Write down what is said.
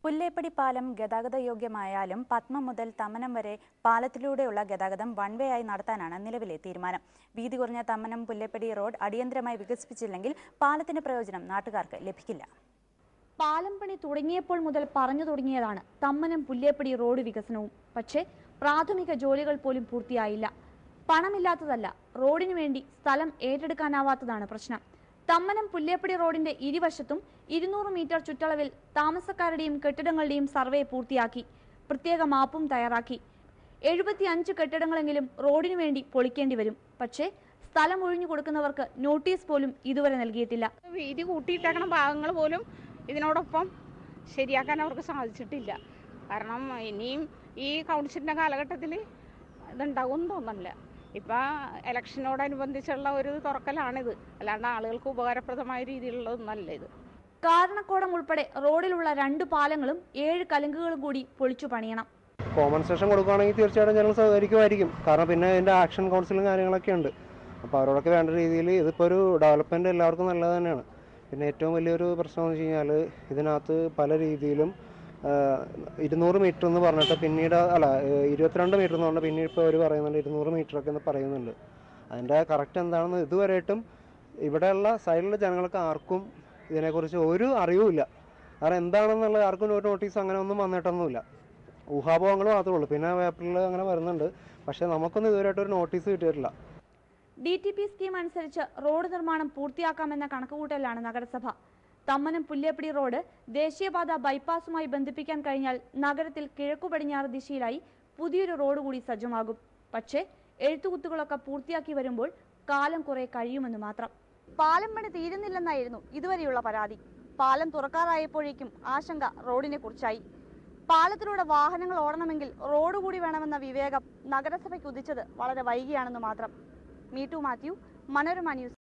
പുല്ലേപ്പടി പാലം ഗതാഗത യോഗ്യമായാലും പത്മം മുതൽ തമ്മനം വരെ പാലത്തിലൂടെയുള്ള ഗതാഗതം വൺ വേ ആയി നടത്താനാണ് നിലവിലെ തീരുമാനം. വീതി കുറഞ്ഞ തമ്മനം പുല്ലേപ്പടി റോഡ് അടിയന്തരമായി വികസിപ്പിച്ചില്ലെങ്കിൽ പാലത്തിന്റെ പ്രയോജനം നാട്ടുകാർക്ക് ലഭിക്കില്ല. പാലം പണി തുടങ്ങിയപ്പോൾ മുതൽ പറഞ്ഞു തുടങ്ങിയതാണ് തമ്മനം പുല്ലേപ്പടി റോഡ് വികസനവും. പക്ഷേ പ്രാഥമിക ജോലികൾ പോലും പൂർത്തിയായില്ല. പണമില്ലാത്തതല്ല, റോഡിനു വേണ്ടി സ്ഥലം ഏറ്റെടുക്കാനാവാത്തതാണ് പ്രശ്നം. തമ്മനം പുല്ലേപ്പടി റോഡിന്റെ ഇരുവശത്തും 200 മീറ്റർ ചുറ്റളവിൽ താമസക്കാരുടെയും കെട്ടിടങ്ങളുടെയും സർവേ പൂർത്തിയാക്കി. പ്രത്യേക മാപ്പും തയ്യാറാക്കി. 75 കെട്ടിടങ്ങളെങ്കിലും റോഡിനു വേണ്ടി പൊളിക്കേണ്ടി വരും. പക്ഷേ സ്ഥലം ഒഴിഞ്ഞു കൊടുക്കുന്നവർക്ക് നോട്ടീസ് പോലും ഇതുവരെ നൽകിയിട്ടില്ല. വീതി കൂട്ടിയിട്ടേക്കണ ഭാഗങ്ങൾ പോലും ഇതിനോടൊപ്പം ശരിയാക്കാൻ അവർക്ക് സാധിച്ചിട്ടില്ല. കാരണം ഇനിയും ഈ കൗൺസിലിന്റെ കാലഘട്ടത്തിൽ ഇതുണ്ടാകുമെന്ന് തോന്നുന്നില്ല. ഇപ്പം ഇലക്ഷനോടനുബന്ധിച്ചുള്ള ഒരു തുറക്കലാണിത്, അല്ലാണ്ട് ആളുകൾക്ക് ഉപകാരപ്രദമായ രീതിയിലുള്ളതൊന്നല്ല ഇത്. കാരണക്കോടം ഉൾപ്പെടെ റോഡിലുള്ള 2 പാലങ്ങളും 7 കലുങ്കുകളും കൂടി പൊളിച്ചു പണിയണം. കോമ്പൻസേഷൻ കൊടുക്കുകയാണെങ്കിൽ തീർച്ചയായിട്ടും ഞങ്ങൾ സഹകരിക്കുമായിരിക്കും. കാരണം പിന്നെ ഇതിന്റെ ആക്ഷൻ കൗൺസിലും കാര്യങ്ങളൊക്കെ ഉണ്ട്. അപ്പോൾ അവരോടൊക്കെ വേണ്ട രീതിയിൽ ഇതിപ്പോൾ ഒരു ഡെവലപ്മെന്റ് എല്ലാവർക്കും നല്ലത് തന്നെയാണ്. പിന്നെ ഏറ്റവും വലിയൊരു പ്രശ്നം എന്ന് വെച്ച് കഴിഞ്ഞാൽ ഇതിനകത്ത് പല രീതിയിലും 200 മീറ്റർ എന്ന് പറഞ്ഞിട്ട് പിന്നീട് 22 മീറ്റർ എന്ന് പറഞ്ഞാൽ പിന്നീട് ഇപ്പോൾ അവർ പറയുന്നുണ്ട് 200 മീറ്ററൊക്കെ എന്ന് പറയുന്നുണ്ട്. അതിൻ്റെ കറക്റ്റ് എന്താണെന്ന് ഇതുവരെയായിട്ടും ഇവിടെയുള്ള സൈഡിലുള്ള ജനങ്ങൾക്ക് ആർക്കും ഇതിനെക്കുറിച്ച് ഒരു അറിവുമില്ല. കാരണം എന്താണെന്നുള്ള ആർക്കും ഒരു നോട്ടീസ് അങ്ങനെ ഒന്നും വന്നിട്ടൊന്നുമില്ല. ഊഹാപോഹങ്ങൾ മാത്രമേ ഉള്ളൂ. പിന്നെ പേപ്പറിൽ അങ്ങനെ വരുന്നുണ്ട്, പക്ഷേ നമുക്കൊന്നും ഇതുവരെയായിട്ട് ഒരു നോട്ടീസ് കിട്ടിയിട്ടില്ല. DTP സ്കീം അനുസരിച്ച് റോഡ് നിർമ്മാണം പൂർത്തിയാക്കാമെന്ന കണക്കുകൂട്ടലാണ് നഗരസഭ. തമ്മനം പുല്ലേപ്പടി റോഡ് ദേശീയപാത ബൈപ്പാസുമായി ബന്ധിപ്പിക്കാൻ കഴിഞ്ഞാൽ നഗരത്തിൽ കിഴക്കു പടിഞ്ഞാറ് ദിശയിലായി പുതിയൊരു റോഡ് കൂടി സജ്ജമാകും. പക്ഷേ എഴുത്തുകുത്തുകളൊക്കെ പൂർത്തിയാക്കി വരുമ്പോൾ കാലം കുറെ കഴിയുമെന്ന് മാത്രം. പാലം പണി തീരുന്നില്ലെന്നായിരുന്നു ഇതുവരെയുള്ള പരാതി. പാലം തുറക്കാറായപ്പോഴേക്കും ആശങ്ക റോഡിനെ കുറിച്ചായി. പാലത്തിലൂടെ വാഹനങ്ങൾ ഓടണമെങ്കിൽ റോഡ് കൂടി വേണമെന്ന വിവേകം നഗരസഭയ്ക്ക് ഉദിച്ചത് വളരെ വൈകിയാണെന്ന് മാത്രം. MeToo Mathew, Manorama news.